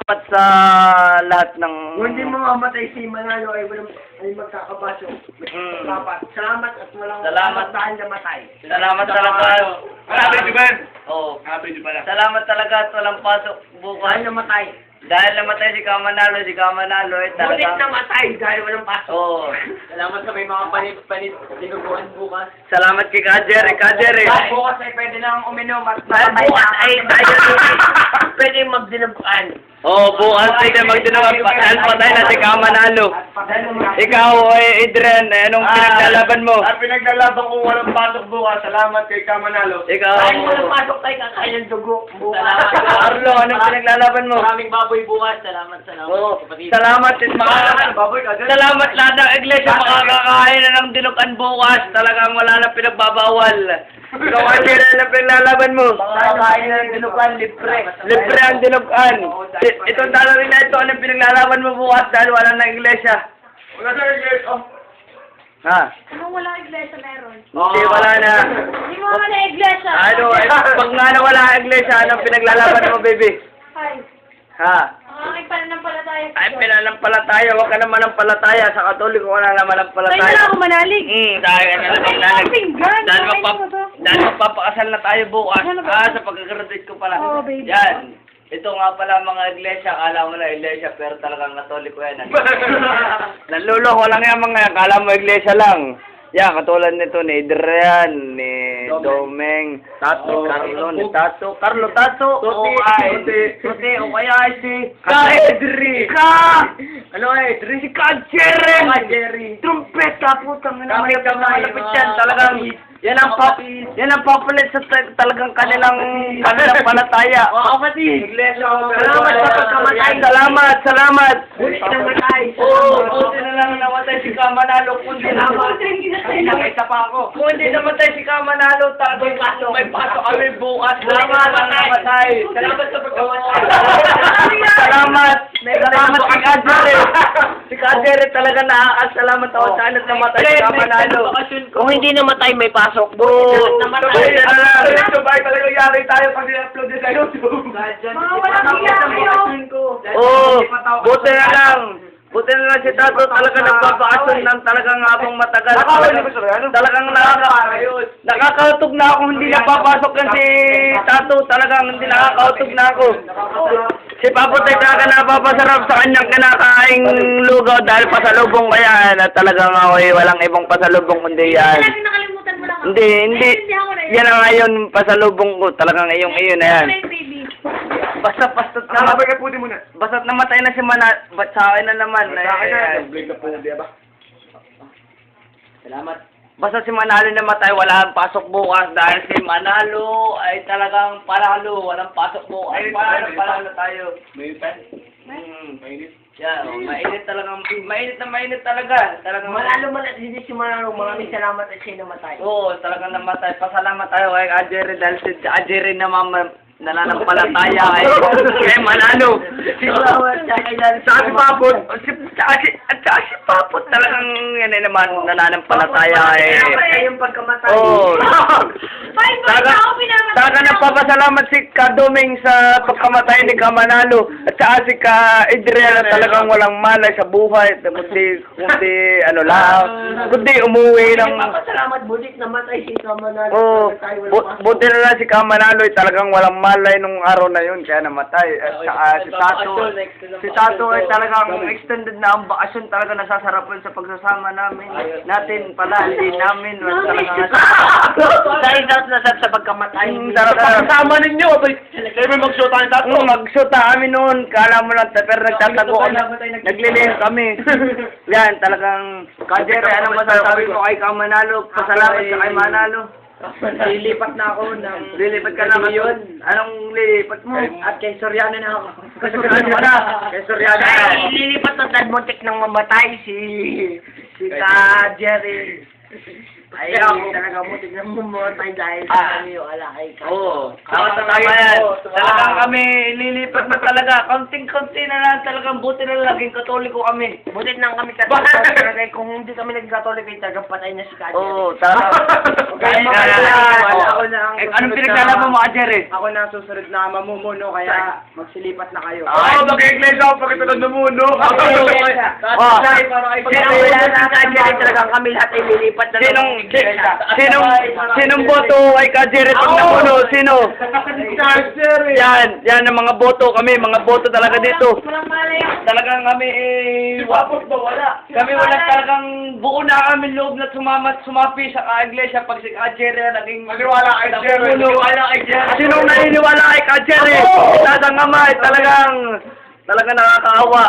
Salamat sa lahat ng... Kung hindi mo mamatay si Manalo ay walang ay magkakabaso. Dapat. Salamat at walang Salamat. dahil namatay. Salamat talaga. Happy di ba? Oo. Happy di pala. Salamat talaga at walang pasok bukas. Dahil namatay. Dahil namatay si Kamanalo eh Ngunit talaga. namatay dahil walang paso. Oo. Salamat sa may mga panit dinuguan bukas. Salamat kay Kadjere. Bukas ay pwede nang uminom at Dahil bukas ay tayo. pwede magdinuguan. Oo, bukas ay tayo magdinawa. Dahil patay na si Kamanalo. Ikaw, Adrian, anong pinaglalaban mo? At pinaglalaban kong walang pasok bukas. Salamat kay Kamanalo. Ikaw, Dahil walang pasok tayo kakain ng dugo bukas. Arlo, anong pinaglalaban mo? Maraming baboy bukas. Salamat. Oo. Salamat Salamat lahat ng iglesia makakakain na ng dinugan bukas. Talagang wala na pinagbabawal. Ikaw, Adrian, anong pinaglalaban mo? Kakain ng dinuguan libre. Libre ang dinugan. Itong dalawin na ito, anong pinaglalaban mo bukas dahil wala na iglesia? Wala sa English. Oh. Ha? Kung wala iglesia meron. Hindi, wala na. Hindi mo wala iglesia. Ano, pag nga na wala ang iglesia, anong pinaglalaban mo, baby? Ay, Ha? ang aking pananampalataya. Ay, pinanampalataya. Huwag ka na manampalataya. Sa Katoliko, wala na Tayo manampalataya. na ako manalig. Dahil ano na Ay, lang. ang pinggan. Dahil magpapakasal na tayo bukas. Ano ba? Sa pagkagraduate ko pala. Oo, baby. Yan. Ito nga pala mga iglesia. Akala mo na iglesia, pero talagang Katoliko yan. Nanluloko lang yan mga. Akala mo iglesia lang. Yan, katulad nito ni Adrian, ni Domeng, Tato, Carlo, ni Tato, Carlo, Tato, Tuti, o kaya ay si Edri. Ano Edri? Si Kadjere. Trumpeta, putang ina. Malapit yan, talagang, yan ang papalit sa talagang kanilang palataya. Kapatid. Iglesia, Salamat sa pagkamatay. Salamat. Ngunit namatay. Oo, buti na lang namatay si Kamanalo, kundi Nakita pa ako. kung hindi namatay si Kamanalo, may pasok kami bukas. Salamat namatay. Salamat sa pagkamatay. Salamat kay Kadjere. Si Kadjere talaga nakakasalamat ako sa alat namatay si Kamanalo. Kung hindi namatay, may pasok. Sabay na lang. Sabay talaga yari tayo pag i-upload din sa YouTube. Mga walang hiya kayo. Oo, buti na lang. Buti na lang si Tato talaga nagpapakasyon ng talagang habang matagal. Talagang nakakautog na ako, hindi napapasok yan si Tato. Talagang hindi nakakautog na ako. Si Papo Tay talaga napapasarap sa kanyang kinakaing lugaw dahil pasalubong kaya na talagang ako walang ibang pasalubong kundi yan. Lagi nakalimutan mo lang ako. Hindi. Naiintindihan ko na yun. Yan ang ngayon pasalubong ko. Talagang iyon na yan. Ano yung baby? Basta't Nakabay ka puti muna. basta't namatay na si ba't sa akin na naman? Sa akin na. Blake na po, di ba? Salamat. Basta si Manalo namatay, wala ang pasok bukas dahil si Manalo ay talagang panalo, walang pasok bukas. Panalo tayo. May pen. Mainit. Yan, mainit talagang, mainit talaga. Talagang Manalo man at hindi si Manalo. Maraming salamat at siya namatay. Oo, talagang namatay. Pasalamat tayo kay Adjere dahil si Adjere naman nananampalataya kay Manalo. Salamat sa kailan. Saka si Papot, si Papot talagang yan ay naman nananampalataya Kaya yung pagkamatay. Oo. Bye, bye na ako pinamatay. Talaga nagpapasalamat si Kadoming sa pagkamatay ni Kamanalo at saka si Adrian na talagang walang malay sa buhay kundi ano lang kundi umuwi ng Salamat bulit namatay si Kamanalo. oh buti na lang si Kamanalo ay talagang walang malay nung araw na yun kaya namatay at saka si Tato ay talagang extended na ang bakasyon talaga nasasarapan sa pagsasama natin pala hindi namin Dahil nasat sa pagkamatay. Kasama ninyo, kayo may mag-shoot tayo tato. Mag-shoot kami noon, kala mo lang, pero nagtatago kami, naglilihim kami. Yan, talagang, Kadjere, anong masasabi mo kay Kamanalo? Pasalamat ka kay Manalo. Lilipat na ako ng... Lilipat ka na ngayon. Anong lilipat mo? At kay Soriano na ako. Kay Soriano ka na. Kay Soriano ka. Ay, lilipat ng Dalmontek ng mamatay si Kadjere. Ay, talaga mo, tignan mo mo tayo dahil sa kami yung alakay ka. Oo. Tama yan. Talagang kami lilipat na talaga. Kaunting-kaunti na lang talagang buti na lang naging katoliko kami. Butit nang kami katoliko talaga. Kung hindi kami naging katoliko, talagang patay na si Kadya. Oo, talaga. Kaya ako na ang Anong pinagsalaman mo, Adjer? Ako na ang susunod na mamumuno, kaya magsilipat na kayo. Oo, mag-iglesia ako pag ito ng dumuno. Oh. Wala na ang Kadya, talagang kami lahat ay lilipat na Sinong boto ay Kadjer pag napuno? Sino? Yan ang mga boto kami, mga boto talaga dito. Walang malay. Talagang kami Wapos ba wala? kami wala talagang buo na kami loob na sumapi sa iglesia pag si Kadjer naging Maniwala kay Jerry. Maniwala kay Jerry. Sinong naniniwala kay Kadjer? Talagang nakakaawa.